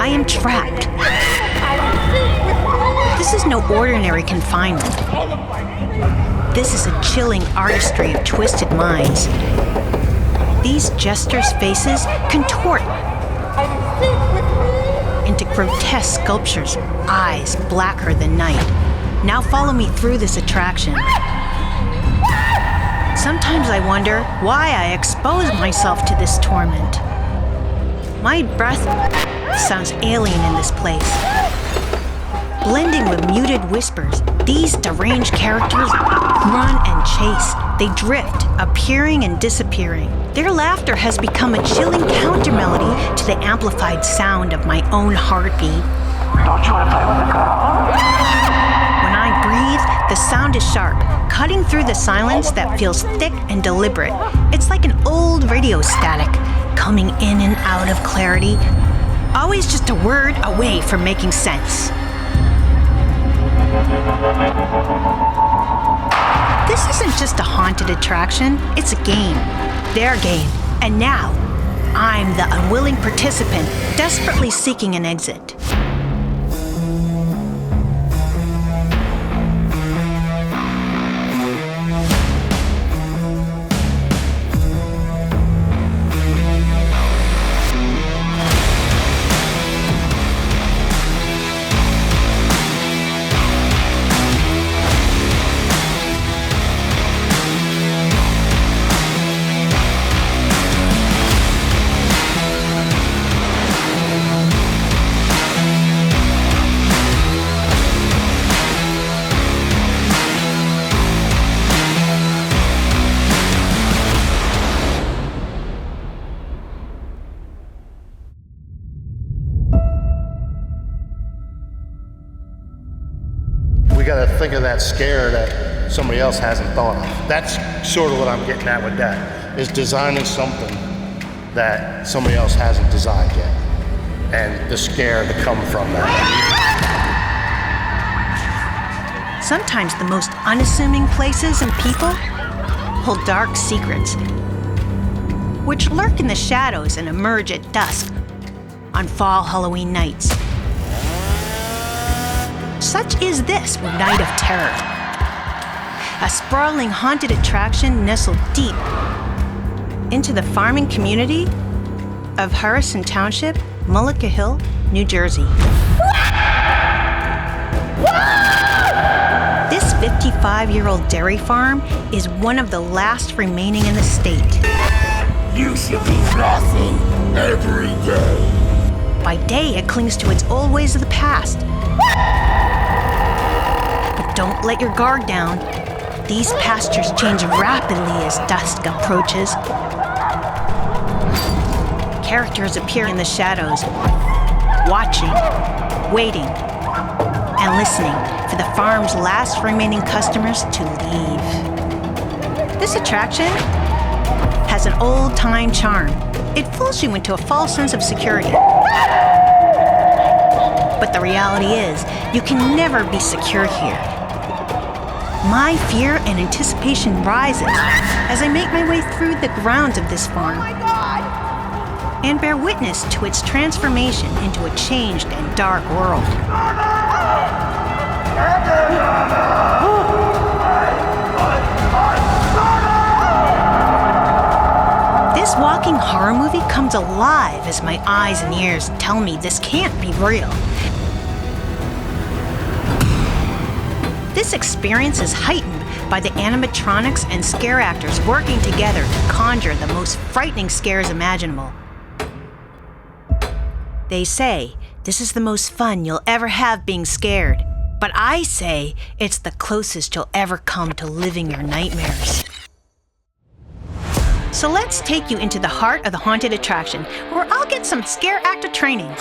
I am trapped. This is no ordinary confinement. This is a chilling artistry of twisted minds. These jesters' faces contort into grotesque sculptures, eyes blacker than night. Now follow me through this attraction. Sometimes I wonder why I expose myself to this torment. My breath sounds alien in this place. Blending with muted whispers, these deranged characters run and chase. They drift, appearing and disappearing. Their laughter has become a chilling countermelody to the amplified sound of my own heartbeat. Don't you want to play with the girl? When I breathe, the sound is sharp, cutting through the silence that feels thick and deliberate. It's like an old radio static, coming in and out of clarity, always just a word away from making sense. This isn't just a haunted attraction, it's a game. Their game. And now, I'm the unwilling participant, desperately seeking an exit. We got to think of that scare that somebody else hasn't thought of. That's sort of what I'm getting at with that, is designing something that somebody else hasn't designed yet, and the scare to come from that. Sometimes the most unassuming places and people hold dark secrets, which lurk in the shadows and emerge at dusk on fall Halloween nights. Such is this Night of Terror, a sprawling haunted attraction nestled deep into the farming community of Harrison Township, Mullica Hill, New Jersey. This 55-year-old dairy farm is one of the last remaining in the state. You should be flossing every day. By day, it clings to its old ways of the past. But don't let your guard down. These pastures change rapidly as dusk approaches. Characters appear in the shadows, watching, waiting, and listening for the farm's last remaining customers to leave. This attraction has an old-time charm. It fools you into a false sense of security. But the reality is, you can never be secure here. My fear and anticipation rises as I make my way through the grounds of this farm and bear witness to its transformation into a changed and dark world. This walking horror movie comes alive as my eyes and ears tell me this can't be real. This experience is heightened by the animatronics and scare actors working together to conjure the most frightening scares imaginable. They say this is the most fun you'll ever have being scared, but I say it's the closest you'll ever come to living your nightmares. So let's take you into the heart of the haunted attraction, where I'll get some scare actor training.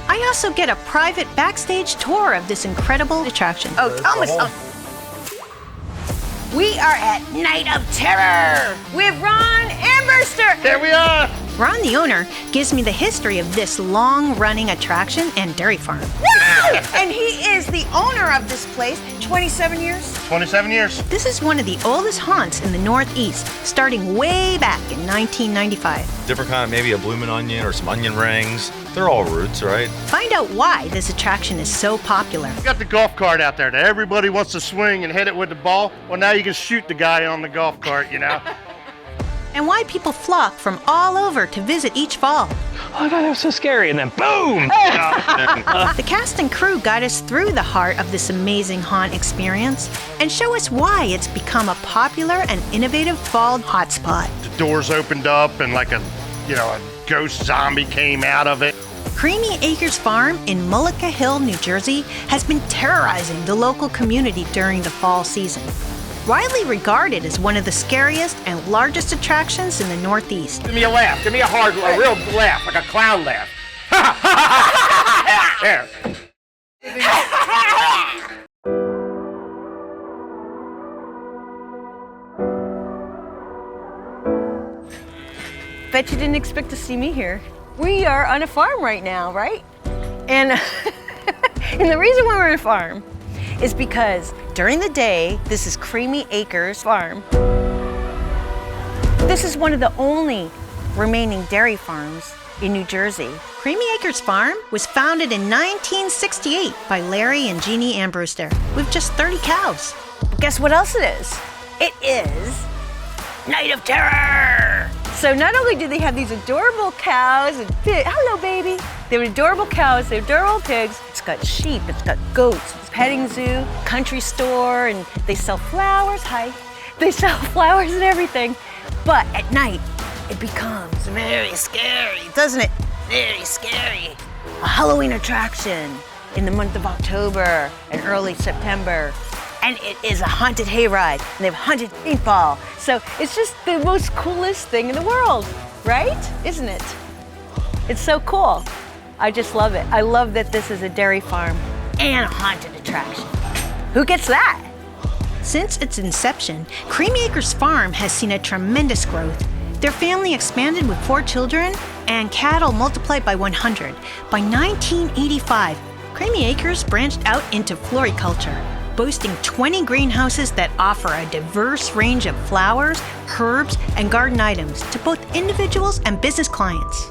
I also get a private backstage tour of this incredible attraction. Oh, Thomas! We are at Night of Terror with Ron Amberster. There we are! Ron, the owner, gives me the history of this long-running attraction and dairy farm. And he is the owner of this place, 27 years? 27 years. This is one of the oldest haunts in the Northeast, starting way back in 1995. Different kind of maybe a bloomin' onion or some onion rings. They're all roots, right? Find out why this attraction is so popular. You got the golf cart out there that everybody wants to swing and hit it with the ball. Well, now you can shoot the guy on the golf cart, you know? And why people flock from all over to visit each fall. Oh God, that was so scary, and then boom! The cast and crew guide us through the heart of this amazing haunt experience and show us why it's become a popular and innovative fall hotspot. The doors opened up and like a ghost zombie came out of it. Creamy Acres Farm in Mullica Hill, New Jersey, has been terrorizing the local community during the fall season. Widely regarded as one of the scariest and largest attractions in the Northeast. Give me a laugh. Give me a real laugh, like a clown laugh. There. Bet you didn't expect to see me here. We are on a farm right now, right? And, and the reason why we're on a farm is because during the day, this is Creamy Acres Farm. This is one of the only remaining dairy farms in New Jersey. Creamy Acres Farm was founded in 1968 by Larry and Jeannie Ambruster with just 30 cows. But guess what else it is? It is Night of Terror. So not only do they have these adorable cows and pigs, hello baby. They have adorable cows, they have adorable pigs. It's got sheep, it's got goats, it's a petting zoo, country store, and they sell flowers. Hi. They sell flowers and everything. But at night, it becomes very scary, doesn't it? Very scary. A Halloween attraction in the month of October and early September. And it is a haunted hayride, and they have haunted paintball. So it's just the most coolest thing in the world, right? Isn't it? It's so cool. I just love it. I love that this is a dairy farm and a haunted attraction. Who gets that? Since its inception, Creamy Acres Farm has seen a tremendous growth. Their family expanded with 4 children, and cattle multiplied by 100. By 1985, Creamy Acres branched out into floriculture, boasting 20 greenhouses that offer a diverse range of flowers, herbs, and garden items to both individuals and business clients.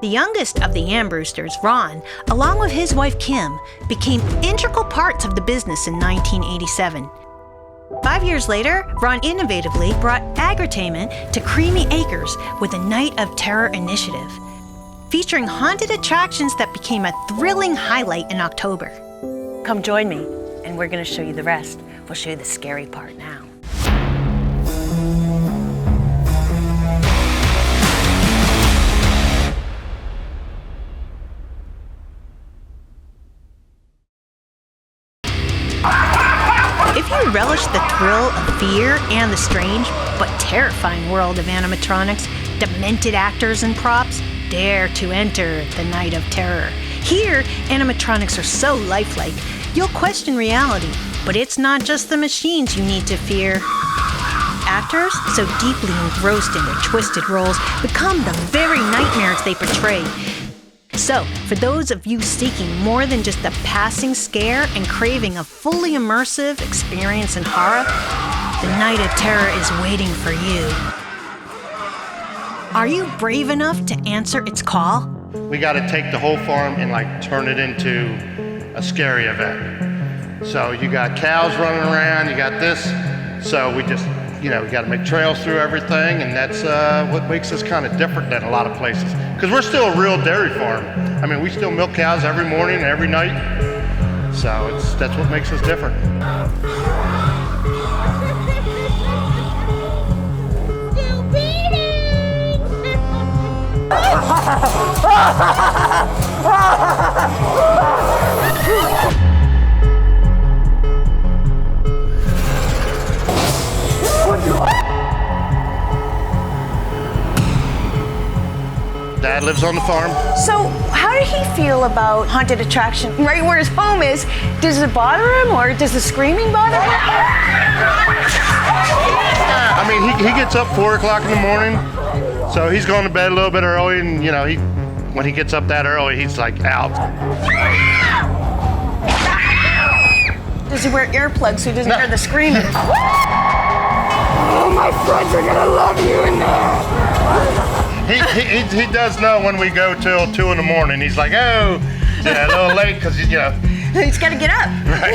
The youngest of the Ambrusters, Ron, along with his wife Kim, became integral parts of the business in 1987. 5 years later, Ron innovatively brought agritainment to Creamy Acres with a Night of Terror initiative, featuring haunted attractions that became a thrilling highlight in October. Come join me, and we're gonna show you the rest. We'll show you the scary part now. If you relish the thrill of fear and the strange but terrifying world of animatronics, demented actors and props, dare to enter the Night of Terror. Here, animatronics are so lifelike, you'll question reality. But it's not just the machines you need to fear. Actors, so deeply engrossed in their twisted roles, become the very nightmares they portray. So, for those of you seeking more than just a passing scare and craving a fully immersive experience in horror, the Night of Terror is waiting for you. Are you brave enough to answer its call? We got to take the whole farm and turn it into a scary event. So you got cows running around, you got this. So we just, we got to make trails through everything, and that's what makes us kind of different than a lot of places. Because we're still a real dairy farm. I mean, we still milk cows every morning and every night. So that's what makes us different. Dad lives on the farm. So how did he feel about haunted attraction? Right where his home is, does it bother him, or does the screaming bother him? I mean, he gets up 4 o'clock in the morning, So he's going to bed a little bit early, and you know, when he gets up that early, he's like out. Does he wear earplugs so he doesn't hear the screaming? Oh, my friends are gonna love you in there. He does know when we go till 2 in the morning. He's like, oh, yeah, a little late because you know. He's got to get up. Right.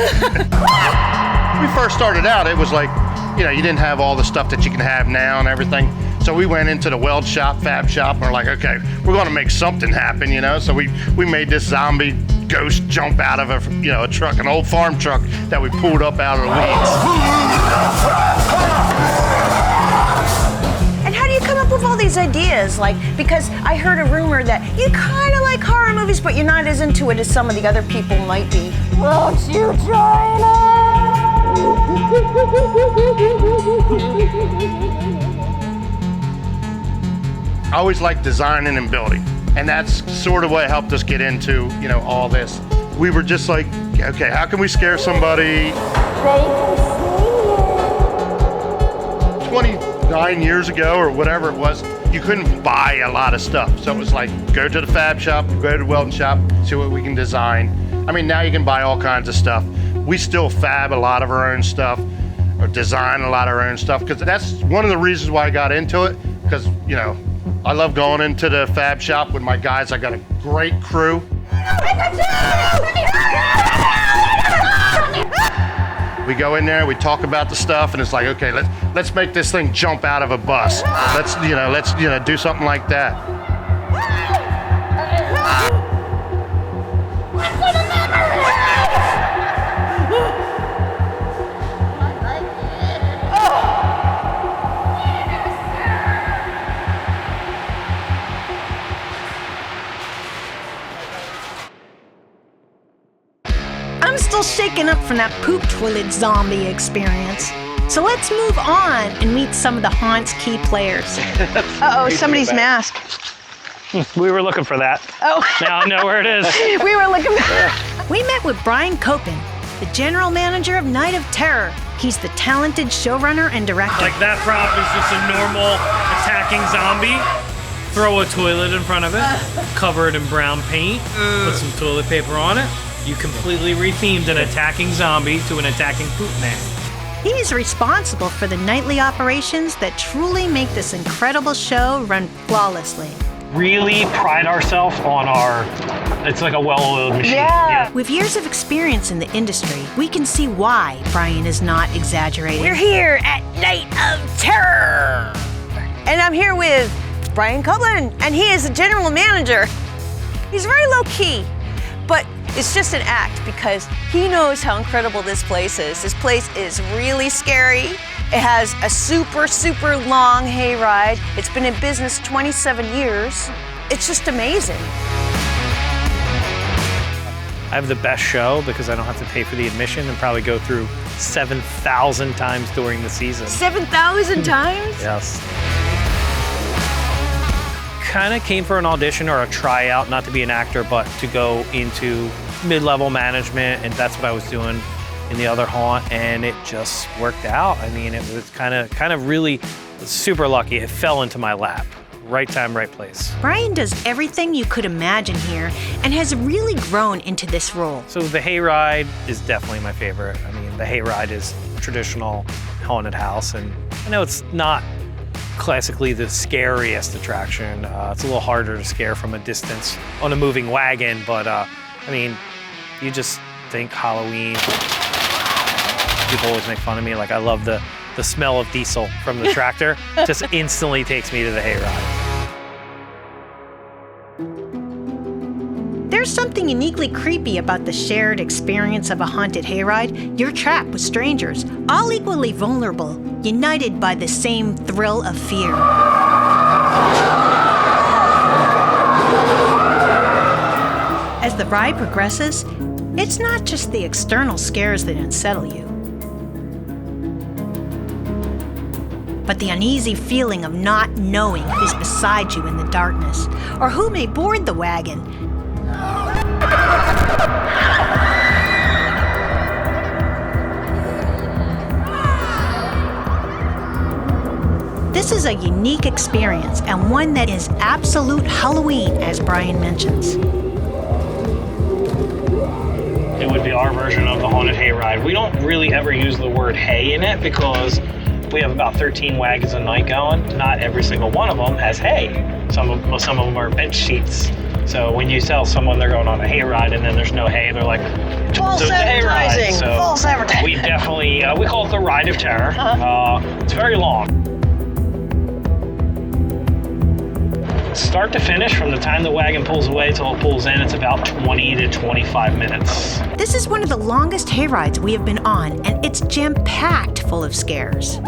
We first started out, it was like, you know, you didn't have all the stuff that you can have now and everything. So we went into the weld shop, fab shop, and we're like, okay, we're going to make something happen, you know. So we made this zombie ghost jump out of a truck, an old farm truck that we pulled up out of the weeds. And how do you come up with all these ideas? Like, because I heard a rumor that you kind of like horror movies, but you're not as into it as some of the other people might be. Won't you join I always liked designing and building, and that's sort of what helped us get into, you know, all this. We were just like, okay, how can we scare somebody? 29 years ago or whatever it was, you couldn't buy a lot of stuff. So it was like, go to the fab shop, go to the welding shop, see what we can design. I mean, now you can buy all kinds of stuff. We still fab a lot of our own stuff, or design a lot of our own stuff, because that's one of the reasons why I got into it, because, you know, I love going into the fab shop with my guys. I got a great crew. We go in there, we talk about the stuff, and it's like, okay, let's make this thing jump out of a bus. Let's do something like that. I'm still shaken up from that poop toilet zombie experience. So let's move on and meet some of the haunt's key players. Uh-oh, somebody's mask. We were looking for that. Oh. Now I know where it is. We were looking. We met with Brian Copen, the general manager of Night of Terror. He's the talented showrunner and director. Like that prop is just a normal attacking zombie. Throw a toilet in front of it, cover it in brown paint, put some toilet paper on it. You completely rethemed an attacking zombie to an attacking poop man. He's responsible for the nightly operations that truly make this incredible show run flawlessly. Really pride ourselves on it's like a well-oiled machine. Yeah. With years of experience in the industry, we can see why Brian is not exaggerating. We're here at Night of Terror. And I'm here with Brian Copeland, and he is the general manager. He's very low-key, but it's just an act because he knows how incredible this place is. This place is really scary. It has a super, super long hayride. It's been in business 27 years. It's just amazing. I have the best show because I don't have to pay for the admission and probably go through 7,000 times during the season. 7,000 times? Yes. Kind of came for an audition or a tryout, not to be an actor, but to go into mid-level management, and that's what I was doing in the other haunt, and it just worked out. I mean, it was kind of really super lucky. It fell into my lap. Right time, right place. Brian does everything you could imagine here and has really grown into this role. So the hayride is definitely my favorite. I mean, the hayride is traditional haunted house, and I know it's not classically the scariest attraction. It's a little harder to scare from a distance on a moving wagon, but I mean, you just think Halloween. People always make fun of me, like I love the smell of diesel from the tractor. Just instantly takes me to the hayride. There's something uniquely creepy about the shared experience of a haunted hayride. You're trapped with strangers, all equally vulnerable, united by the same thrill of fear. As the ride progresses, it's not just the external scares that unsettle you, but the uneasy feeling of not knowing who's beside you in the darkness, or who may board the wagon. This is a unique experience and one that is absolute Halloween, as Brian mentions. It would be our version of the Haunted Hayride. We don't really ever use the word hay in it because we have about 13 wagons a night going. Not every single one of them has hay. Some of them are bench seats. So when you tell someone they're going on a hayride and then there's no hay, they're like, false advertising. So false advertising. we definitely, we call it the Ride of Terror. It's very long. Start to finish, from the time the wagon pulls away till it pulls in, it's about 20 to 25 minutes. This is one of the longest hayrides we have been on, and it's jam-packed full of scares.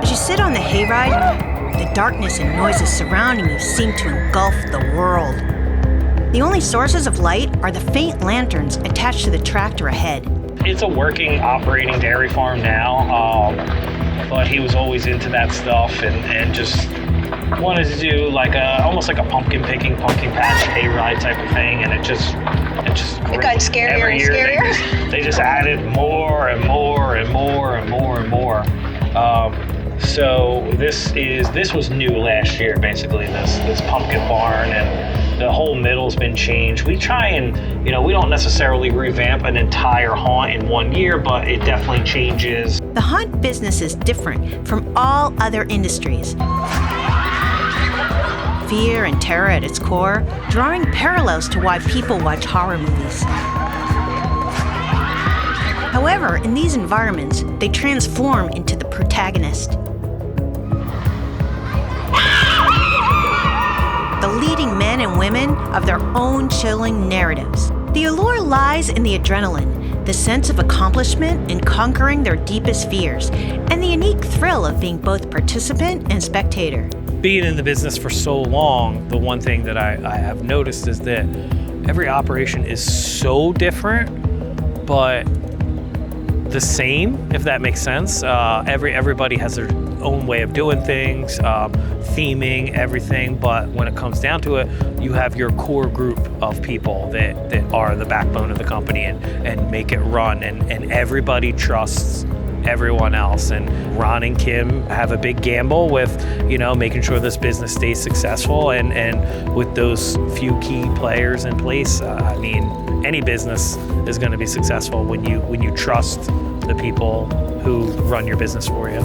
As you sit on the hayride, the darkness and noises surrounding you seem to engulf the world. The only sources of light are the faint lanterns attached to the tractor ahead. It's a working, operating dairy farm now, but he was always into that stuff and just wanted to do like almost like a pumpkin picking, pumpkin patch hayride type of thing, and it got scarier every and year scarier. They just added more and more and more and more and more. So this was new last year, basically, this pumpkin barn, and the whole middle's been changed. We try and, we don't necessarily revamp an entire haunt in 1 year, but it definitely changes. The haunt business is different from all other industries. Fear and terror at its core, drawing parallels to why people watch horror movies. However, in these environments, they transform into the protagonist. The leading men and women of their own chilling narratives. The allure lies in the adrenaline, the sense of accomplishment in conquering their deepest fears, and the unique thrill of being both participant and spectator. Being in the business for so long, the one thing that I have noticed is that every operation is so different, but the same, if that makes sense. Everybody has their own way of doing things, theming, everything, but when it comes down to it, you have your core group of people that are the backbone of the company and make it run, and everybody trusts everyone else. And Ron and Kim have a big gamble with, making sure this business stays successful, and with those few key players in place, any business is going to be successful when you trust the people who run your business for you.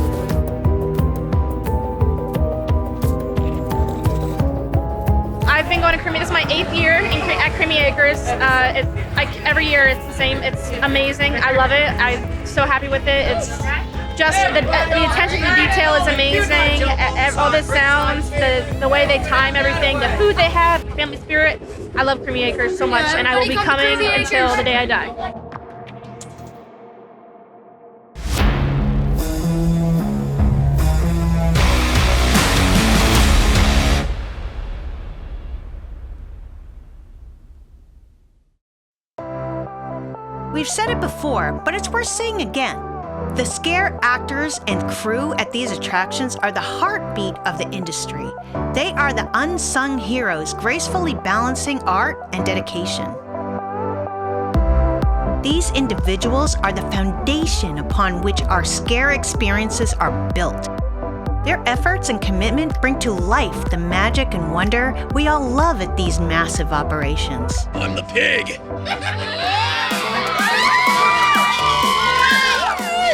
I've been going to Creamy. This is my 8th year at Creamy Acres. Every year it's the same. It's amazing. I love it. I'm so happy with it. It's just the attention to detail is amazing. All the sounds, the way they time everything, the food they have, family spirit. I love Creamy Acres so much, and I will be coming until the day I die. We've said it before, but it's worth saying again. The scare actors and crew at these attractions are the heartbeat of the industry. They are the unsung heroes gracefully balancing art and dedication. These individuals are the foundation upon which our scare experiences are built. Their efforts and commitment bring to life the magic and wonder we all love at these massive operations. I'm the pig!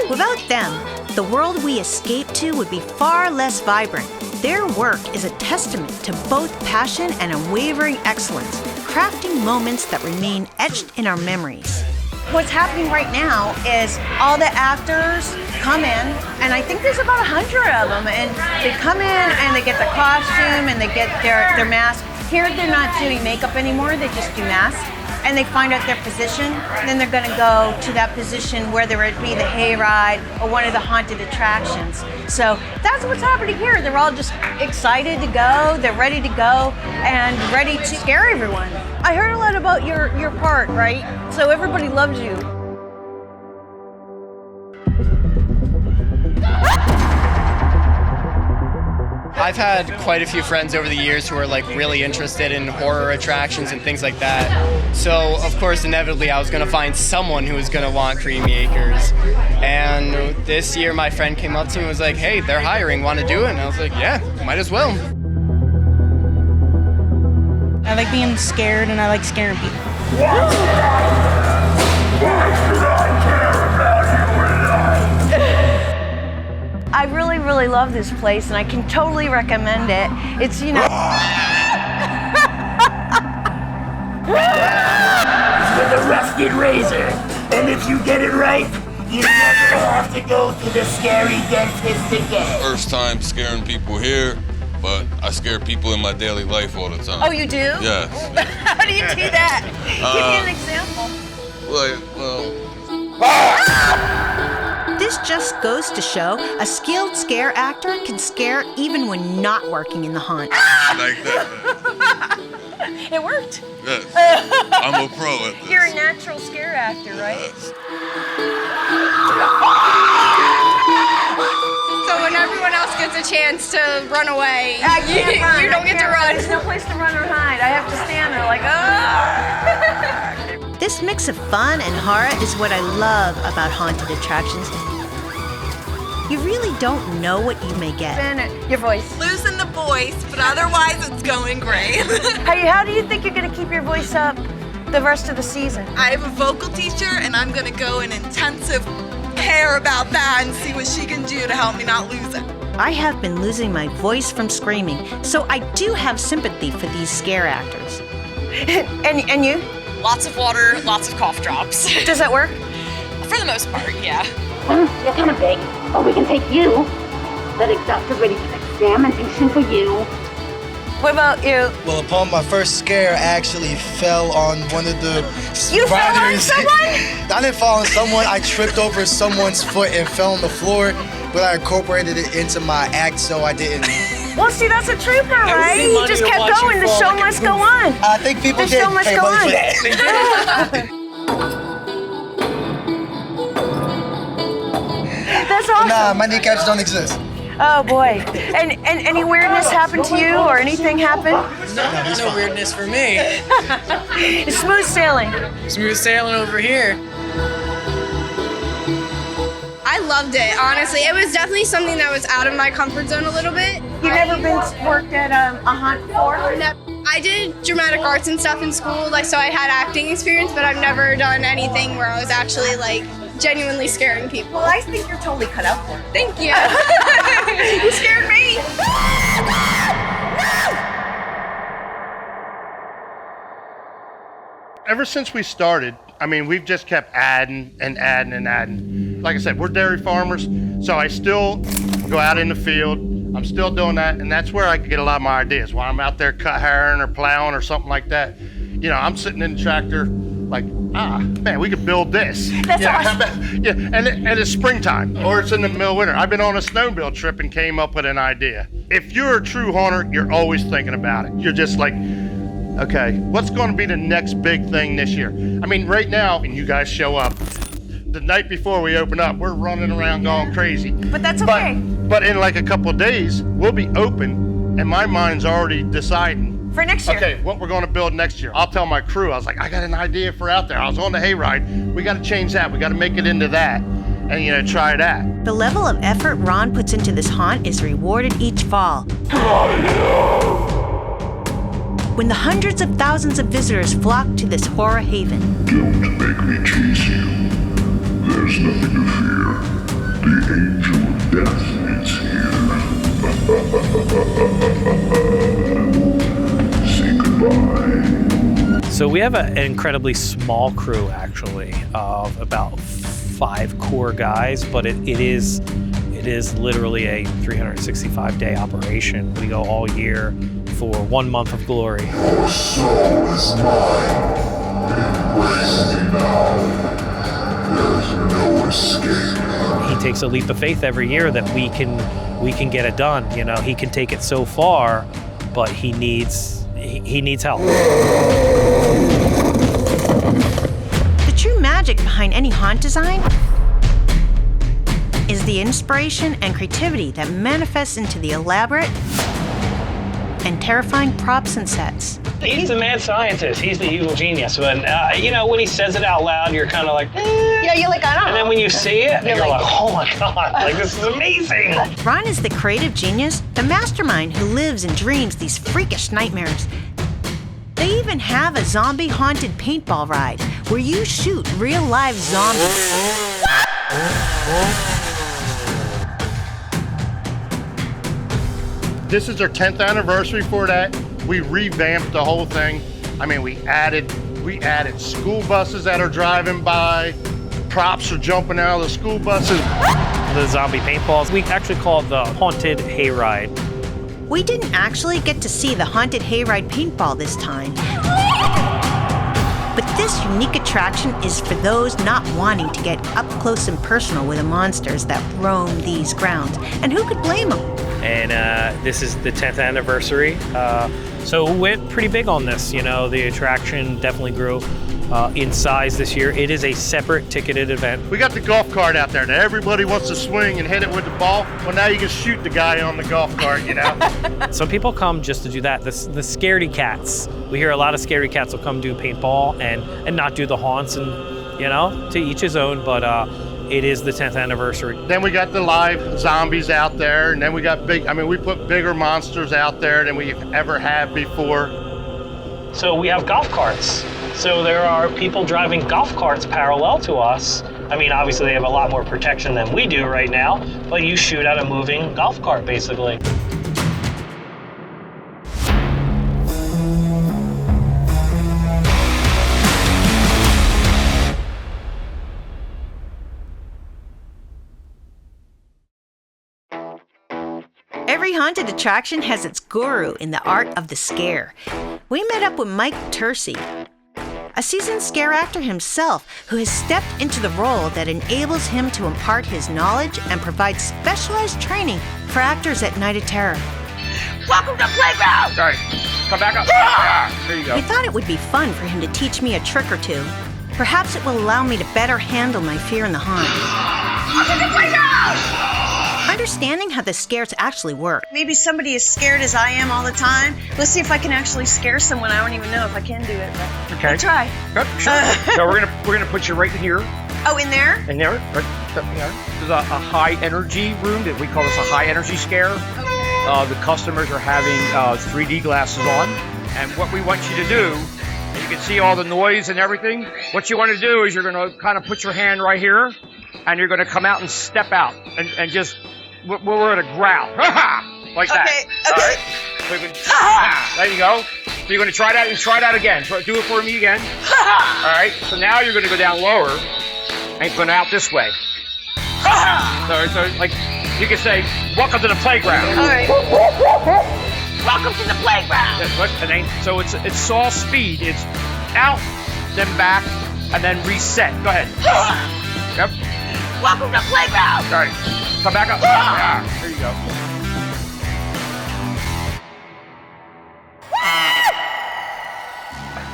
Without them, the world we escape to would be far less vibrant. Their work is a testament to both passion and unwavering excellence, crafting moments that remain etched in our memories. What's happening right now is all the actors come in, and I think there's about 100 of them, and they come in and they get their costume and they get their mask. Here they're not doing makeup anymore, they just do masks. And they find out their position, then they're gonna go to that position, whether it be the hayride or one of the haunted attractions. So that's what's happening here. They're all just excited to go, they're ready to go, and ready to scare everyone. I heard a lot about your part, right? So everybody loves you. I've had quite a few friends over the years who are like really interested in horror attractions and things like that. So of course, inevitably, I was going to find someone who was going to want Creamy Acres. And this year, my friend came up to me and was like, "Hey, they're hiring. Want to do it?" And I was like, "Yeah, might as well." I like being scared and I like scaring people. Why should I care about you and I? I really, really love this place, and I can totally recommend it. It's, you know... With a rusted razor, and if you get it right, you never have to go to the scary dentist again. First time scaring people here, but I scare people in my daily life all the time. Oh, you do? Yes. How do you do that? Give me an example. This just goes to show a skilled scare actor can scare even when not working in the haunt. Like that. It worked. Yes. I'm a pro at this. You're a natural scare actor, right? Yes. So when everyone else gets a chance to run away, you don't get to run. There's no place to run or hide. I have to stand there like, oh! This mix of fun and horror is what I love about haunted attractions. You really don't know what you may get. Your voice. Losing the voice, but otherwise it's going great. How do you think you're going to keep your voice up the rest of the season? I have a vocal teacher, and I'm going to go in intensive care about that and see what she can do to help me not lose it. I have been losing my voice from screaming, so I do have sympathy for these scare actors. And you? Lots of water, lots of cough drops. Does that work? For the most part, yeah. You're kind of big, but we can take you. The doctor's ready to examine for you. What about you? Well, upon my first scare, I actually fell on one of the You fell on someone? I didn't fall on someone. I tripped over someone's foot and fell on the floor, but I incorporated it into my act, so I didn't. Well, see, that's a trooper, right? You just kept going. The show must go on. I think people The show must pay go money on. for that. That's awesome. Nah, my kneecaps don't exist. Oh boy. And any weirdness happened to you or anything happened? No weirdness for me. It's smooth sailing. Smooth sailing over here. I loved it, honestly. It was definitely something that was out of my comfort zone a little bit. You never worked at a haunt before? I did dramatic arts and stuff in school, so I had acting experience, but I've never done anything where I was actually genuinely scaring people. Well, I think you're totally cut out for it. Thank you. You scared me. Ever since we started, I mean, we've just kept adding and adding and adding. Like I said, we're dairy farmers, so I still go out in the field. I'm still doing that, and that's where I get a lot of my ideas. While I'm out there cut herring or plowing or something like that, I'm sitting in the tractor like, man, we could build this. That's awesome. Yeah, and it's springtime, or it's in the middle of winter. I've been on a snowmobile trip and came up with an idea. If you're a true haunter, you're always thinking about it. You're just like, okay, what's going to be the next big thing this year? I mean, right now, and you guys show up, the night before we open up, we're running around going crazy. But that's okay. But in like a couple of days, we'll be open, and my mind's already deciding. For next year. Okay, what we're going to build next year. I'll tell my crew, I was like, I got an idea for out there. I was on the hayride. We got to change that. We got to make it into that. And, try that. The level of effort Ron puts into this haunt is rewarded each fall. When the hundreds of thousands of visitors flock to this horror haven. Don't make me chase you. There's nothing to fear. The angel of death is here. Say goodbye. So we have an incredibly small crew, actually, of about 5 core guys, but it is literally a 365-day operation. We go all year for 1 month of glory. Your soul is mine. Embrace me now. There's no escape. He takes a leap of faith every year that we can get it done. He can take it so far, but he needs help. The true magic behind any haunt design is the inspiration and creativity that manifests into the elaborate, and terrifying props and sets. He's the mad scientist. He's the evil genius. When when he says it out loud, you're kind of like, Yeah, you're like, I don't know. And then when you see it, you're like, oh my God, like this is amazing. Ron is the creative genius, the mastermind who lives and dreams these freakish nightmares. They even have a zombie haunted paintball ride where you shoot real live zombies. This is our 10th anniversary for that. We revamped the whole thing. I mean, we added school buses that are driving by. Props are jumping out of the school buses. The zombie paintballs, we actually call it the Haunted Hayride. We didn't actually get to see the Haunted Hayride paintball this time. But this unique attraction is for those not wanting to get up close and personal with the monsters that roam these grounds. And who could blame them? And this is the 10th anniversary. So we went pretty big on this. The attraction definitely grew in size this year. It is a separate ticketed event. We got the golf cart out there. Now everybody wants to swing and hit it with the ball. Well, now you can shoot the guy on the golf cart, So people come just to do that. The scaredy cats. We hear a lot of scaredy cats will come do paintball and not do the haunts, and to each his own, but it is the 10th anniversary. Then we got the live zombies out there, and then we got we put bigger monsters out there than we ever have before. So we have golf carts. So there are people driving golf carts parallel to us. I mean, obviously they have a lot more protection than we do right now, but you shoot at a moving golf cart, basically. Every haunted attraction has its guru in the art of the scare. We met up with Mike Tercy, a seasoned scare actor himself who has stepped into the role that enables him to impart his knowledge and provide specialized training for actors at Night of Terror. Welcome to playground! Sorry, come back up. There you go. We thought it would be fun for him to teach me a trick or two. Perhaps it will allow me to better handle my fear in the haunt. Welcome to playground! Understanding how the scares actually work. Maybe somebody as scared as I am all the time. Let's see if I can actually scare someone. I don't even know if I can do it, but okay. I'll try. Good, sure. So we're gonna put you right in here. Oh, in there? In there. Right there. This is a high energy room. We call this a high energy scare. The customers are having 3D glasses on, and what we want you to do, you can see all the noise and everything. What you want to do is you're going to kind of put your hand right here, and you're going to come out and step out, and just we're going to growl, like that. Okay. All right. So you can, there you go. So you're going to try that and try that again. So do it for me again. All right. So now you're going to go down lower and going out this way. So like you can say, "Welcome to the playground." All right. Welcome to the playground. And then, so it's saw speed. It's out, then back, and then reset. Go ahead. Yep. Welcome to playground. All right. Come back up. There you go.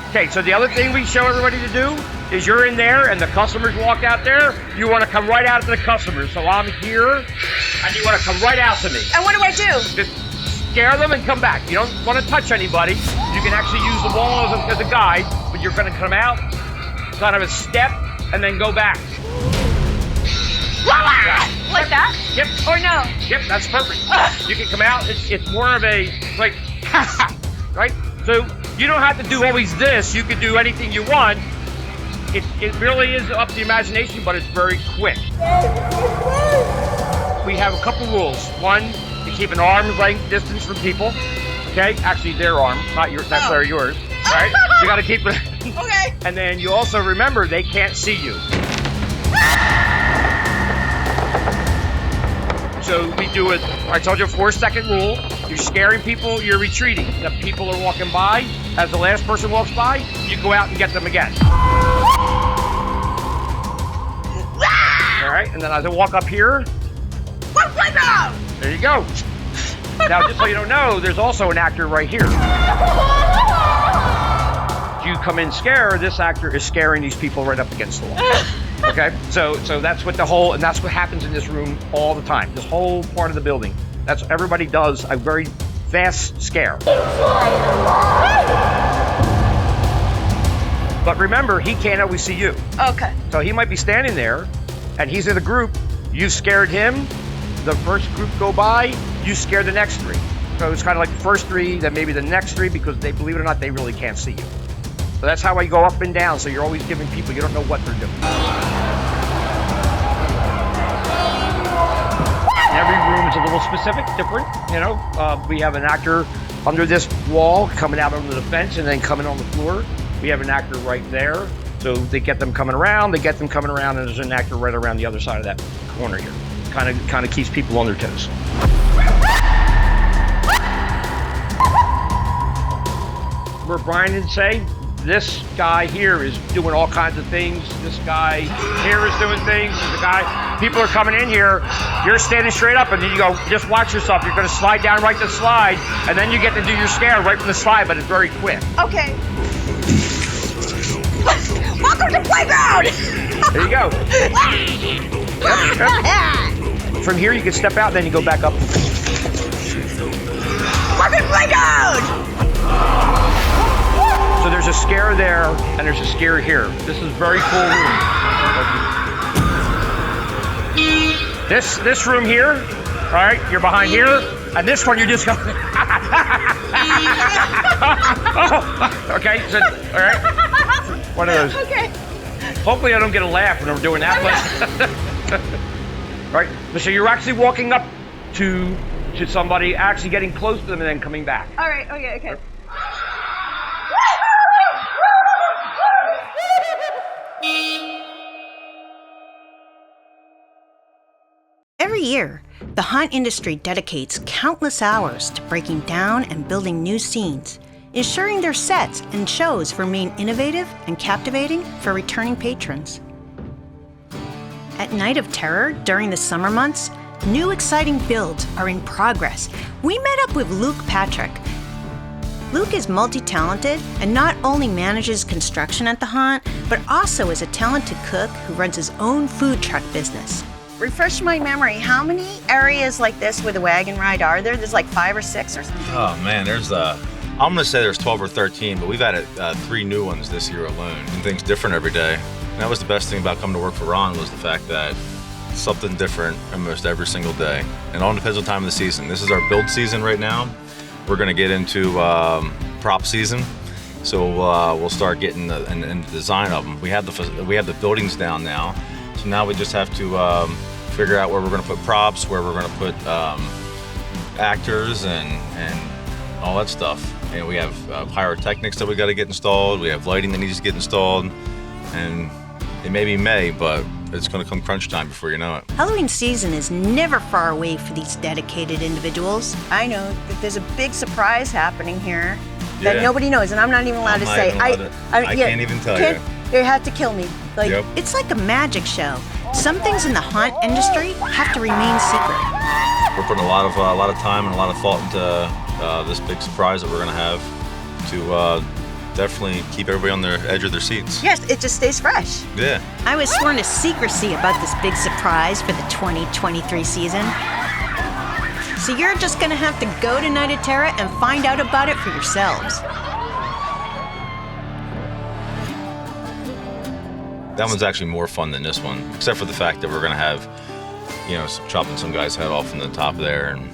Okay, so the other thing we show everybody to do is you're in there and the customers walk out there. You want to come right out to the customers. So I'm here, and you want to come right out to me. And what do I do? Just scare them and come back. You don't want to touch anybody. You can actually use the wall as a guide, but you're going to come out, kind of a step, and then go back. Like that? Yep. Or no? Yep, that's perfect. You can come out. It's more of a, like, right? So you don't have to do always this. You can do anything you want. It really is up to the imagination, but it's very quick. We have a couple rules. One, to keep an arm's length distance from people. Okay? Actually, their arm, not necessarily yours. Right? You got to keep it. Okay. And then you also remember they can't see you. So we do it, I told you, a 4-second rule. You're scaring people, you're retreating. If people are walking by, as the last person walks by, you go out and get them again. All right, and then as I walk up here, One playground! there you go. Now, just so you don't know, there's also an actor right here. You come in scare, this actor is scaring these people right up against the wall. Okay, so that's what and that's what happens in this room all the time. This whole part of the building. That's what everybody does a very fast scare. But remember, he can't always see you. Okay. So he might be standing there, and he's in a group. You scared him. The first group go by, you scare the next 3. So it's kind of like the first 3, then maybe the next 3, because they, believe it or not, they really can't see you. So that's how I go up and down. So you're always giving people, you don't know what they're doing. Every room is a little specific, different. You know, we have an actor under this wall, coming out under the fence, and then coming on the floor. We have an actor right there. So they get them coming around, and there's an actor right around the other side of that corner here. Kind of keeps people on their toes. Where Brian would say, this guy here is doing all kinds of things. This guy here is doing things. The guy, people are coming in here. You're standing straight up, and then you go, just watch yourself. You're going to slide down right to slide, and then you get to do your scare right from the slide, but it's very quick. Okay. Welcome to playground. There you go. Yep. From here, you can step out, then you go back up. Welcome to playground. So there's a scare there, and there's a scare here. This is a very cool room. This room here, all right, you're behind here, and this one you're just going. Okay, so, all right. One of those. Okay. Hopefully I don't get a laugh when I'm doing that. But all right, so you're actually walking up to somebody, actually getting close to them, and then coming back. All right. Okay. Every year, the haunt industry dedicates countless hours to breaking down and building new scenes, ensuring their sets and shows remain innovative and captivating for returning patrons. At Night of Terror, during the summer months, new exciting builds are in progress. We met up with Luke Patrick. Luke is multi-talented and not only manages construction at the haunt, but also is a talented cook who runs his own food truck business. Refresh my memory. How many areas like this with a wagon ride are there? There's like 5 or 6 or something. Oh man, there's I'm gonna say there's 12 or 13, but we've added 3 new ones this year alone, and things different every day. And that was the best thing about coming to work for Ron, was the fact that something different almost every single day. And it all depends on the time of the season. This is our build season right now. We're gonna get into prop season, so we'll start getting the design of them. We have the buildings down now, so now we just have to figure out where we're gonna put props, where we're gonna put actors and all that stuff. And we have pyrotechnics that we got to get installed. We have lighting that needs to get installed, and it may be May, but it's going to come crunch time before you know it. Halloween season is never far away for these dedicated individuals. I know that there's a big surprise happening here that Yeah. nobody knows, and I'm not even allowed to say. I can't even tell you. You have to kill me. Like, Yep. It's like a magic show. Some things in the haunt industry have to remain secret. We're putting a lot of time and a lot of thought into this big surprise that we're going to have to definitely keep everybody on the edge of their seats. Yes, it just stays fresh. Yeah. I was sworn to secrecy about this big surprise for the 2023 season. So you're just gonna have to go to Night of Terror and find out about it for yourselves. That one's actually more fun than this one, except for the fact that we're going to have, chopping some guy's head off from the top there. And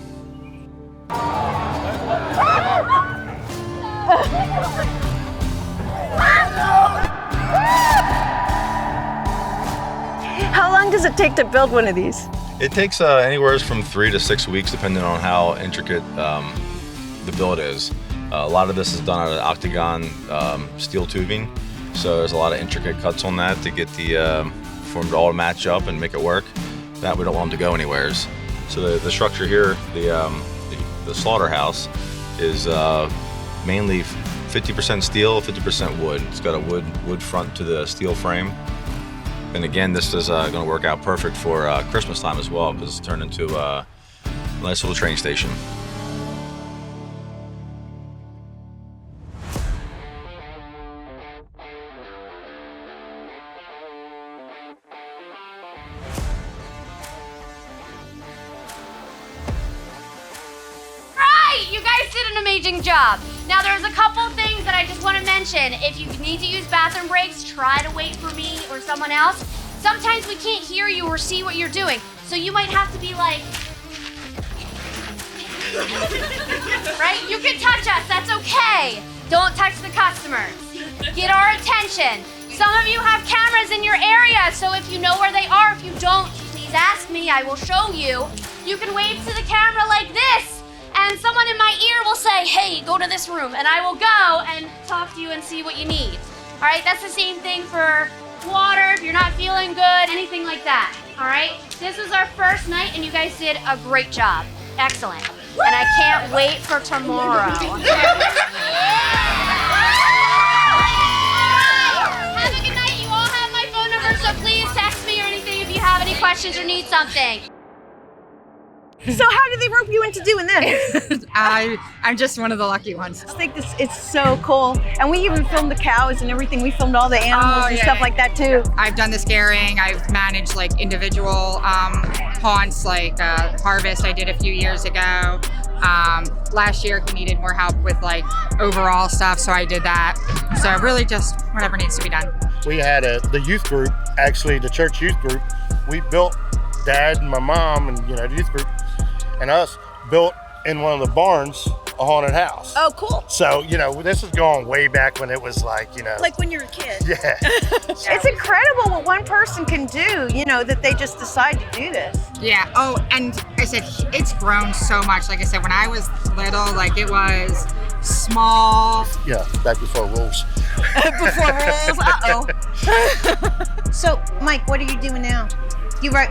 How long does it take to build one of these? it takes anywhere from 3 to 6 weeks, depending on how intricate the build is. A lot of this is done out of octagon steel tubing, so there's a lot of intricate cuts on that to get the for them to all match up and make it work. That we don't want them to go anywheres. So the structure here, the slaughterhouse, is mainly 50% steel, 50% wood. It's got a wood front to the steel frame. And again, this is going to work out perfect for Christmas time as well, because it's turned into a nice little train station. Right, you guys amazing job. Now there's a couple things that I just want to mention. If you need to use bathroom breaks, try to wait for me or someone else. Sometimes we can't hear you or see what you're doing, so you might have to be like, right? You can touch us, that's okay. Don't touch the customers. Get our attention. Some of you have cameras in your area, so if you know where they are, if you don't, please ask me, I will show you. You can wave to the camera like this, and someone in my ear will say, hey, go to this room, and I will go and talk to you and see what you need. All right, that's the same thing for water, if you're not feeling good, anything like that. All right, this is our first night, and you guys did a great job. Excellent. And I can't wait for tomorrow. Have a good night. You all have my phone number, so please text me or anything if you have any questions or need something. So how did they rope you into doing this? I'm just one of the lucky ones. I think it's so cool. And we even filmed the cows and everything. We filmed all the animals and stuff like that too. I've done the scaring. I've managed like individual haunts, like Harvest I did a few years ago. Last year he needed more help with like overall stuff, so I did that. So really just whatever needs to be done. We had the youth group, actually the church youth group. We built, Dad and my mom and the youth group and us built in one of the barns a haunted house. Oh, cool. So, this is going way back when it was like, Like when you're a kid. Yeah. It's incredible what one person can do, that they just decide to do this. Yeah. Oh, and I said, it's grown so much. Like I said, when I was little, like it was small. Yeah, back before rules. Before rules, uh-oh. So, Mike, what are you doing now?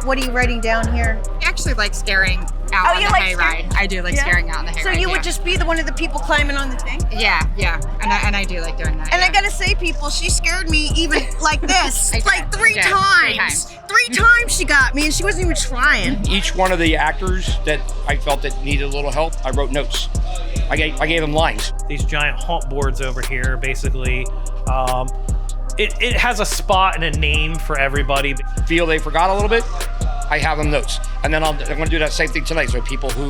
What are you writing down here? I actually like scaring out on the hayride. I do like scaring out on the hayride. So you would just be one of the people climbing on the thing? Yeah. And I do like doing that. And I gotta say, people, she scared me even like this. Like three times. Three times she got me and she wasn't even trying. Each one of the actors that I felt that needed a little help, I wrote notes. I gave them lines. These giant haunt boards over here, basically, it has a spot and a name for everybody. Feel they forgot a little bit, I have them notes. And then I'm gonna do that same thing tonight. So people who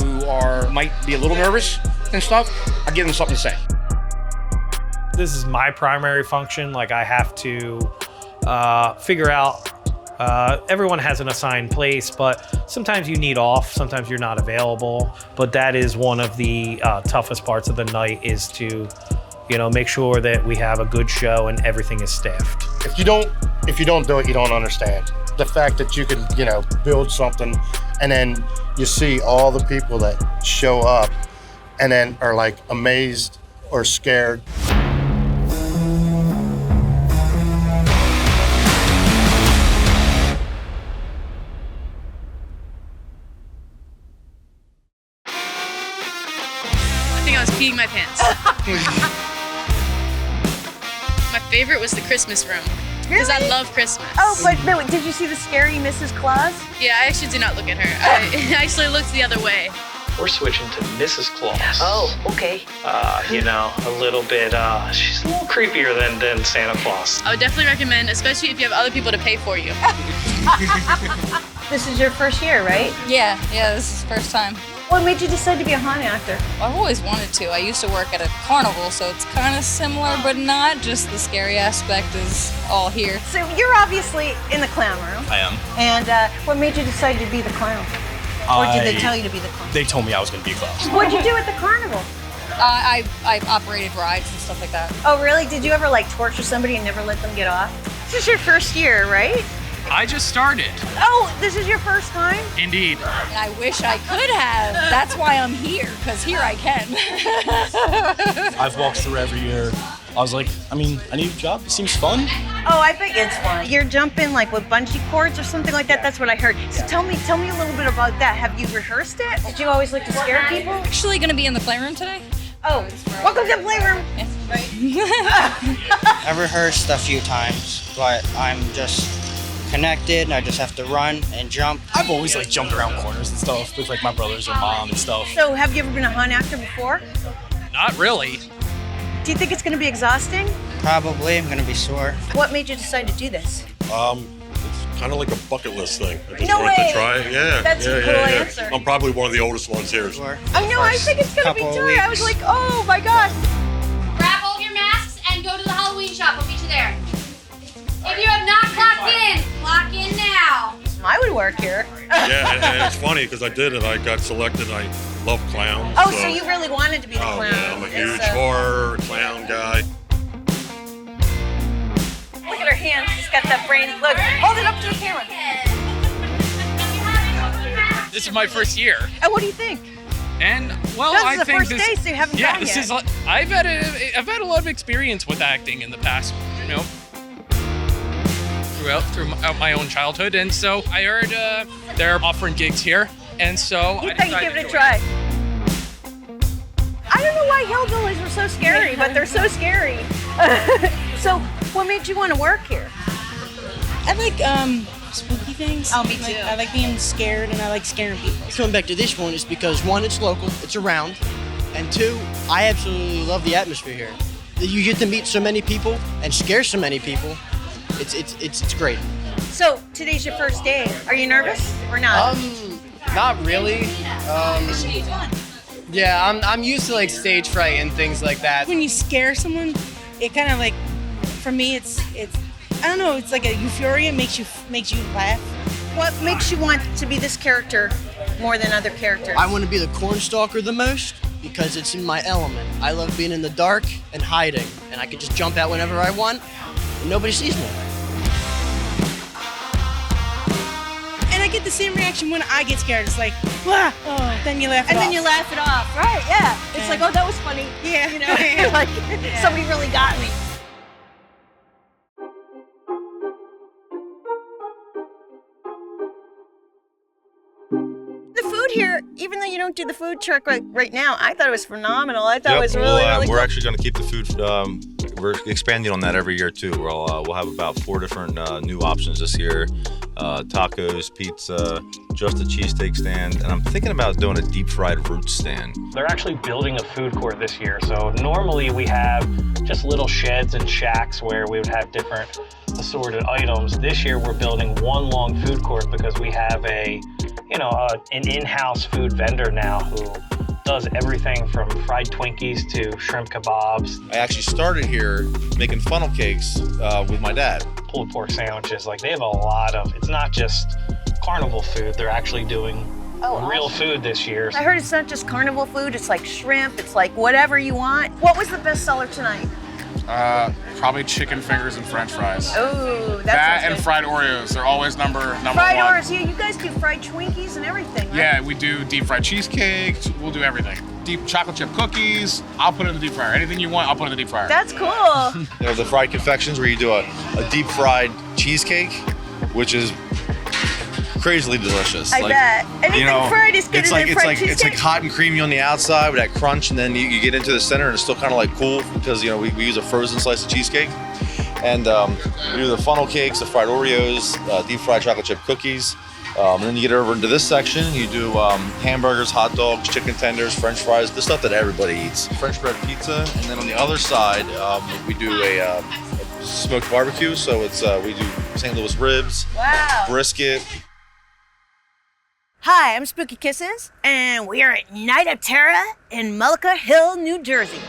might be a little nervous and stuff, I give them something to say. This is my primary function. Like I have to figure out, everyone has an assigned place, but sometimes you need off, sometimes you're not available. But that is one of the toughest parts of the night, is to make sure that we have a good show and everything is staffed. If you don't do it, you don't understand. The fact that you can, build something and then you see all the people that show up and then are like amazed or scared. I think I was peeing my pants. My favorite was the Christmas room. Because I love Christmas. Oh, but did you see the scary Mrs. Claus? Yeah, I actually did not look at her. I actually looked the other way. We're switching to Mrs. Claus. Oh, okay. A little bit, she's a little creepier than Santa Claus. I would definitely recommend, especially if you have other people to pay for you. This is your first year, right? Yeah, this is the first time. What made you decide to be a haunt actor? I've always wanted to. I used to work at a carnival, so it's kind of similar, but not. Just the scary aspect is all here. So you're obviously in the clown room. I am. And what made you decide to be the clown? Or did they tell you to be the clown? They told me I was going to be a clown. What'd you do at the carnival? I operated rides and stuff like that. Oh, really? Did you ever torture somebody and never let them get off? This is your first year, right? I just started. Oh, this is your first time? Indeed. And I wish I could have. That's why I'm here, because here I can. I've walked through every year. I was like, I need a job. It seems fun. Oh, I bet it's fun. You're jumping with bungee cords or something like that? That's what I heard. So tell me a little bit about that. Have you rehearsed it? Did you always like to scare people? Actually going to be in the playroom today. Oh, welcome to the playroom. I've rehearsed a few times, but I'm just connected. I just have to run and jump. I've always jumped around corners and stuff with my brothers or mom and stuff. So have you ever been a haunt actor before? Not really. Do you think it's going to be exhausting? Probably. I'm going to be sore. What made you decide to do this? It's kind of like a bucket list thing. I just No wanted way. to try it. Yeah. That's yeah, a cool answer. I'm probably one of the oldest ones here. I know, I think it's gonna be Tara. I was like, oh my gosh. Grab all your masks and go to the Halloween shop. I'll meet you there. If you have not clocked in now. I would work here. Yeah, and it's funny because I did it. I got selected. I love clowns. Oh, so you really wanted to be the clown. Yeah, I'm a huge horror clown guy. Look at her hands. She's got that brain. Look, hold it up to the camera. This is my first year. And what do you think? And well, This is I the think first this, day, so you haven't yeah, gone this yet. is. I've had a lot of experience with acting in the past, throughout my own childhood, and so I heard they're offering gigs here, and so You I thought you'd decided give it a to try. I don't know why hillbillies were so scary, but they're so scary. So, what made you want to work here? I like spooky things. Oh, me too. I like being scared, and I like scaring people. Coming back to this one is because one, it's local, it's around, and two, I absolutely love the atmosphere here. You get to meet so many people and scare so many people. It's great. So, today's your first day. Are you nervous or not? Not really. Yeah, I'm used to like stage fright and things like that. When you scare someone, it kind of like, for me, it's I don't know. It's like a euphoria. Makes you laugh. What makes you want to be this character more than other characters? I want to be the cornstalker the most because it's in my element. I love being in the dark and hiding, and I can just jump out whenever I want, and nobody sees me. And I get the same reaction when I get scared. It's like, wah! Oh, then you laugh it and off. then you laugh it off, right? Yeah. It's like, oh, that was funny. Yeah. You know, like somebody really got me. The food here, even though you don't do the food truck right now, I thought it was phenomenal. I thought it was really we're cool. actually going to keep the food. We're expanding on that every year too. We'll have about 4 different new options this year: tacos, pizza, just a cheesesteak stand, and I'm thinking about doing a deep fried root stand. They're actually building a food court this year. So normally we have just little sheds and shacks where we would have different assorted items. This year we're building one long food court because we have an in-house food vendor now who does everything from fried Twinkies to shrimp kebabs. I actually started here making funnel cakes with my dad. Pulled pork sandwiches. Like, they have a lot of, it's not just carnival food, they're actually doing real food this year. I heard it's not just carnival food, it's like shrimp, it's like whatever you want. What was the best seller tonight? Probably chicken fingers and French fries. Oh, that that sounds and good. fried Oreos. They're always number Fried one. Oreos, yeah, you guys do fried Twinkies and everything, right? Yeah, we do deep fried cheesecake. We'll do everything. Deep chocolate chip cookies. I'll put it in the deep fryer. Anything you want, I'll put it in the deep fryer. That's cool. You know, the fried confections where you do a deep fried cheesecake, which is crazily delicious. I bet. Anything fried is good it's in like a it's fried like cheesecake. it's like hot and creamy on the outside with that crunch, and then you get into the center and it's still kind of like cool because we use a frozen slice of cheesecake, and we do the funnel cakes, the fried Oreos, deep fried chocolate chip cookies. And then you get over into this section, you do hamburgers, hot dogs, chicken tenders, French fries, the stuff that everybody eats. French bread pizza, and then on the other side, we do a smoked barbecue. So it's we do St. Louis ribs, brisket. Hi, I'm Spooky Kisses, and we are at Night of Terror in Mullica Hill, New Jersey.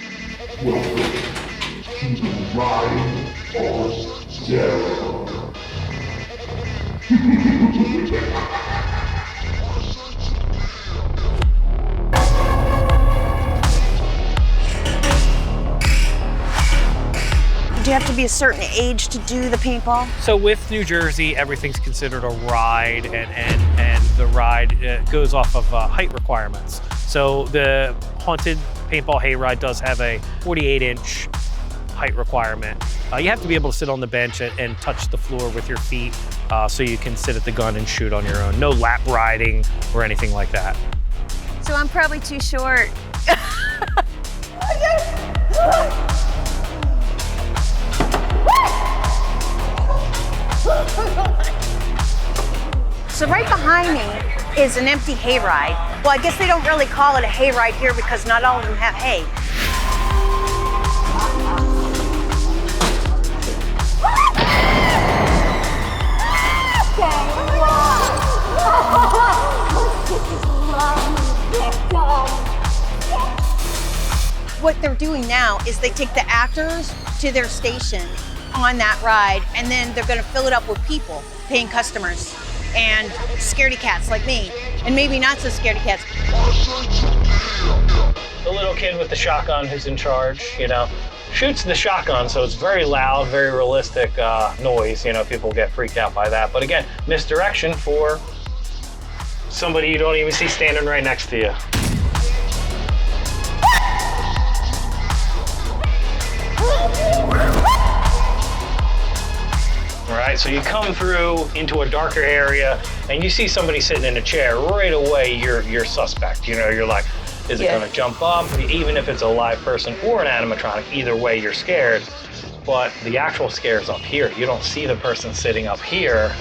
Do you have to be a certain age to do the paintball? So with New Jersey, everything's considered a ride, and the ride goes off of height requirements. So the Haunted Paintball Hayride does have a 48-inch height requirement. You have to be able to sit on the bench and touch the floor with your feet so you can sit at the gun and shoot on your own. No lap riding or anything like that. So I'm probably too short. So right behind me is an empty hayride. Well, I guess they don't really call it a hayride here because not all of them have hay. Okay. what they're doing now is they take the actors to their station on that ride, and then they're gonna fill it up with people, paying customers, and scaredy cats like me, and maybe not so scaredy cats. The little kid with the shotgun who's in charge, you know, shoots the shotgun, so it's very loud, very realistic noise. You know, people get freaked out by that. But again, misdirection for somebody you don't even see standing right next to you. All right, so you come through into a darker area and you see somebody sitting in a chair. Right away, you're suspect. You know, you're like, is it gonna jump up? Even if it's a live person or an animatronic, either way you're scared. But the actual scare is up here. You don't see the person sitting up here.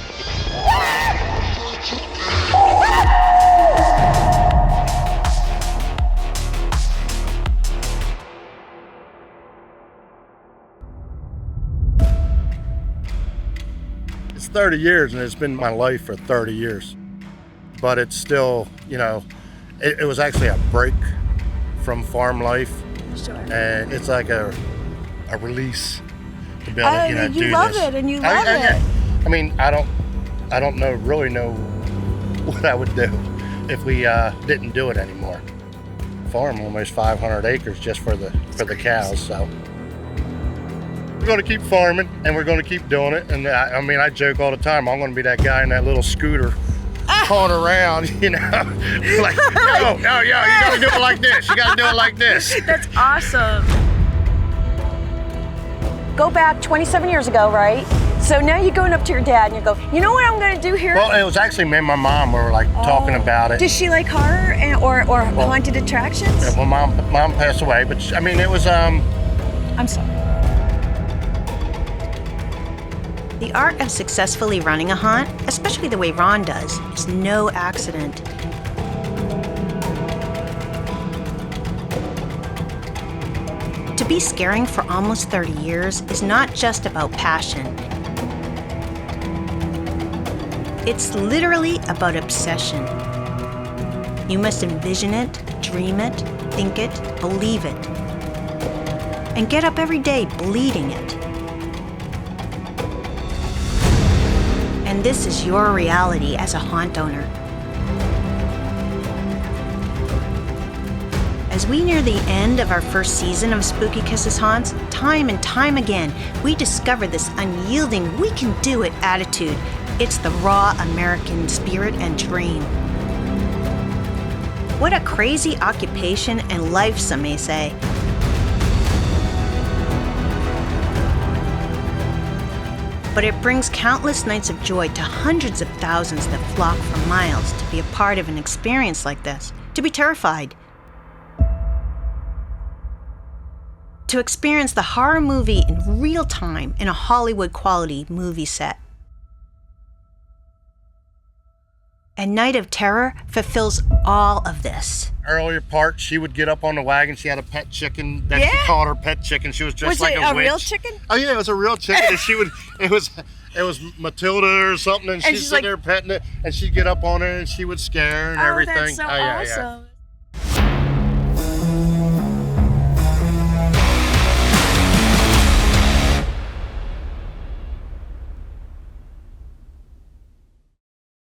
It's 30 years and it's been my life for 30 years. But it's still, you know, it was actually a break from farm life. Sure. And it's like a release to be able to, you know, do this. You love it and you love it. I mean, I don't really know what I would do if we didn't do it anymore. Farm almost 500 acres just for the cows, so. We're gonna keep farming and we're gonna keep doing it. And I mean, I joke all the time, I'm gonna be that guy in that little scooter pulling around, you know, like, yo, you gotta do it like this. You gotta do it like this. That's awesome. Go back 27 years ago, right? So now you're going up to your dad and you go, you know what I'm gonna do here? Well, it was actually me and my mom were like talking about it. Does she like horror or haunted attractions? Yeah, well, mom passed away, but I mean, it was, I'm sorry. The art of successfully running a haunt, especially the way Ron does, is no accident. To be scaring for almost 30 years is not just about passion. It's literally about obsession. You must envision it, dream it, think it, believe it, and get up every day bleeding it. And this is your reality as a haunt owner. As we near the end of our first season of Spooky Kisses Haunts, time and time again, we discover this unyielding, we can do it attitude. It's the raw American spirit and dream. What a crazy occupation and life, some may say. But it brings countless nights of joy to hundreds of thousands that flock for miles to be a part of an experience like this, to be terrified. To experience the horror movie in real time in a Hollywood quality movie set. And Night of Terror fulfills all of this. Earlier part, she would get up on the wagon. She had a pet chicken that she called her pet chicken. She was just like a witch. Was it a real chicken? Oh yeah, it was a real chicken. And she would, it was Matilda or something, and she'd sit there petting it, and she'd get up on her and she would scare her and everything. That's so awesome.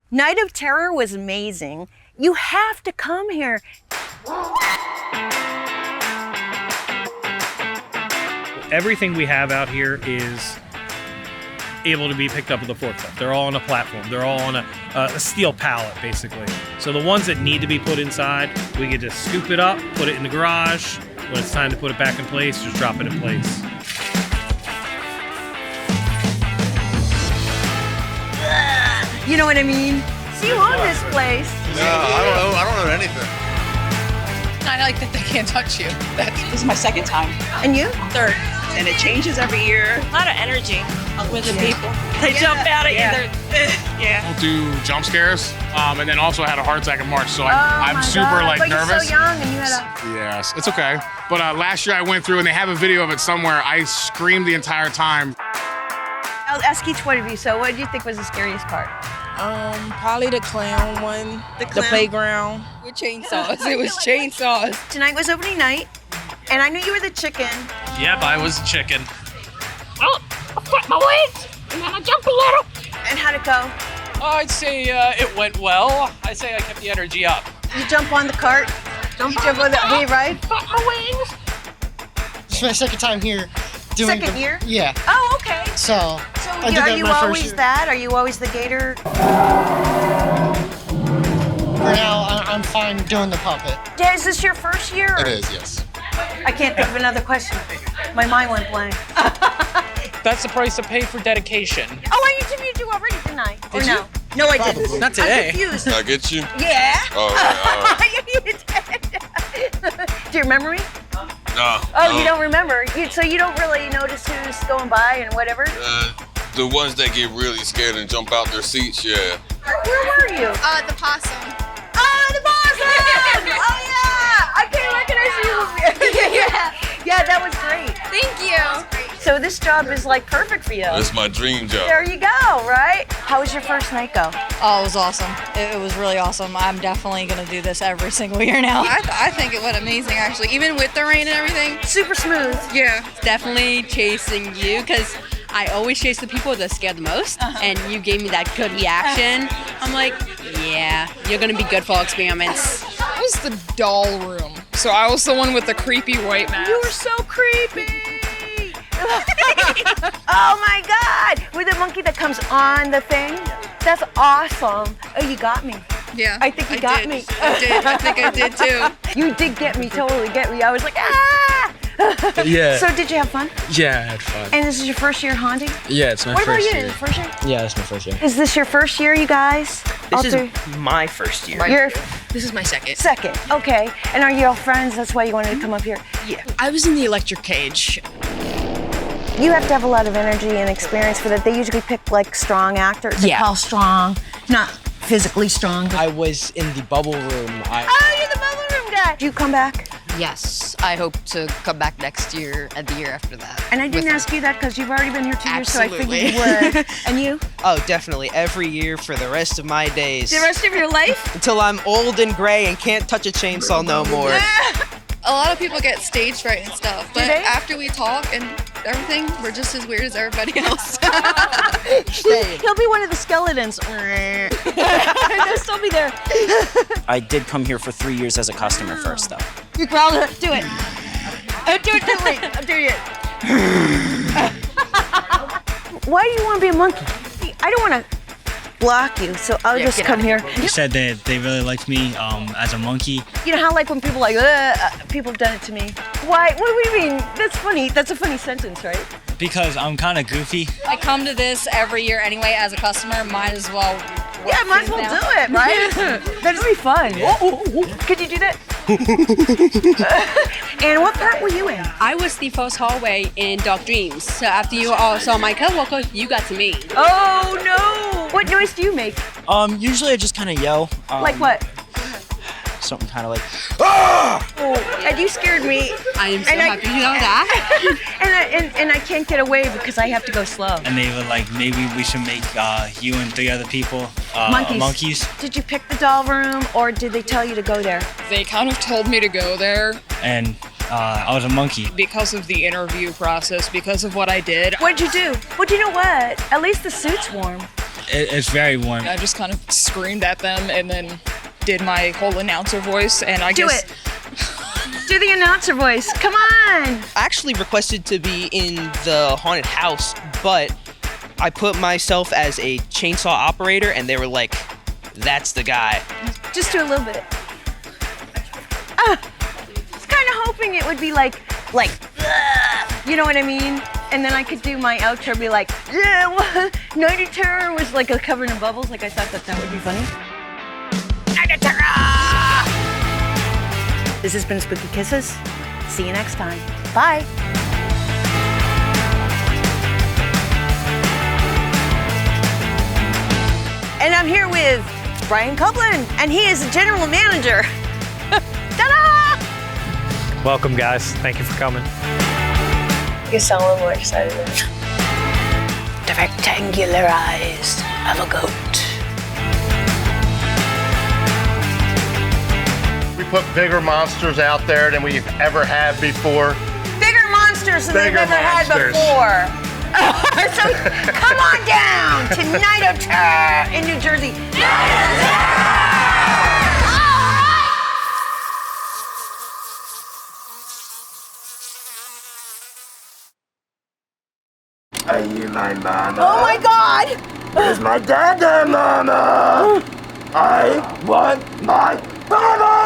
Night of Terror was amazing. You have to come here. Everything we have out here is able to be picked up with a forklift. They're all on a platform. They're all on a steel pallet, basically. So the ones that need to be put inside, we can just scoop it up, put it in the garage. When it's time to put it back in place, just drop it in place. You know what I mean? See, you own this place. No, I don't know anything. I like that they can't touch you. This is my second time. And you? Third. And it changes every year. A lot of energy with the people. They jump out at you. I'll do jump scares, and then also had a heart attack in March, so I'm super but nervous. You're so young and you had a... Yes, it's okay. But last year I went through, and they have a video of it somewhere. I screamed the entire time. I'll ask each one of you, so what do you think was the scariest part? Probably the clown one. The playground. With chainsaws. It was chainsaws. Tonight was opening night. And I knew you were the chicken. Yep, I was chicken. Oh, I flap my wings, and then I jump a little. And how'd it go? I'd say it went well. I'd say I kept the energy up. You jump on the cart? You jump on the hayride? Flap my wings. It's my second time here. Second year? Yeah. Oh, okay. So I did are that you my first always year. that? Are you always the gator? For now, I'm fine doing the puppet. Yeah, is this your first year? It is, yes. I can't think of another question. My mind went blank. That's the price to pay for dedication. Oh, I interviewed you already, didn't I? Or Did no? you? No, I didn't. Not today. I'm confused. Did I get you? Yeah. All right. You did. Do you remember me? No. Oh, you don't remember? So you don't really notice who's going by and whatever? The ones that get really scared and jump out their seats, yeah. Where were you? The possum. Oh, the possum! Oh, yeah! I can't recognize you. Yeah, that was great. Thank you. So this job is like perfect for you. It's my dream job. There you go, right? How was your first night go? Oh, it was awesome. It was really awesome. I'm definitely going to do this every single year now. I think it went amazing, actually. Even with the rain and everything. Super smooth. Yeah. Definitely chasing you, because I always chase the people that scare the most, and you gave me that good reaction. I'm like, yeah, you're going to be good for experiments. It was the doll room. So I was the one with the creepy white mask. You were so creepy. Oh my God! With the monkey that comes on the thing? That's awesome. Oh, you got me. Yeah. I think you got did. me. I did. I think I did too. You did get me, totally get me. I was like, ah! Yeah. So did you have fun? Yeah, I had fun. And this is your first year haunting? Yeah, it's my what first about you? year. First year? Yeah, it's my first year. Is this your first year, you guys? This is my first year. This is my second. Second, okay. And are you all friends? That's why you wanted to come up here? Yeah. I was in the electric cage. You have to have a lot of energy and experience for that. They usually pick like strong actors. They call strong, not physically strong. I was in the bubble room. Oh, you're the bubble room guy. Do you come back? Yes, I hope to come back next year and the year after that. And I didn't ask you that because you've already been here 2 years, so I figured Absolutely. you would. And you? Oh, definitely. Every year for the rest of my days. The rest of your life? Until I'm old and gray and can't touch a chainsaw no more. A lot of people get stage fright and stuff, but they? after we talk and everything, we're just as weird as everybody else. He'll be one of the skeletons. They'll still be there. I did come here for 3 years as a customer first, though. You growled it. Do it. Do it. Wait. I'm doing it. Why do you want to be a monkey? I don't want to block you, so I'll just come here. They said that they really liked me as a monkey. You know how like when people like, people have done it to me. Why? What do you mean? That's funny. That's a funny sentence, right? Because I'm kind of goofy. I come to this every year anyway as a customer. Might as well. Yeah, might as well do it, right? That'd be fun. Could you do that? And what part were you in? I was the first hallway in Dark Dreams. So after you all saw my co-worker, you got to me. Oh no! What noise do you make? Usually I just kind of yell. Like what? Something kind of like. Oh, and you scared me. I am so happy you know that. and I can't get away because I have to go slow. And they were like, maybe we should make you and 3 other people monkeys. Did you pick the doll room or did they tell you to go there? They kind of told me to go there. And I was a monkey. Because of the interview process, because of what I did. What'd you do? Well, you know what? At least the suit's warm. It's very warm. I just kind of screamed at them and then did my whole announcer voice, and I guess. Do it. Do the announcer voice. Come on. I actually requested to be in the haunted house, but I put myself as a chainsaw operator, and they were like, "That's the guy." Just do a little bit. I was kind of hoping it would be like, you know what I mean? And then I could do my outro, be like, yeah, well, Night of Terror was like a covered in bubbles. Like I thought that would be funny. Night of Terror! This has been Spooky Kisses. See you next time. Bye. And I'm here with Brian Copeland, and he is the general manager. Ta-da! Welcome, guys. Thank you for coming. You sound a little more excited. The rectangular eyes of a goat. We put bigger monsters out there than we've ever had before. Bigger monsters than they've ever had before. So come on down to Night of Terror in New Jersey. Are you my mama? Oh my God! Where's my dada, mama? I want my mama!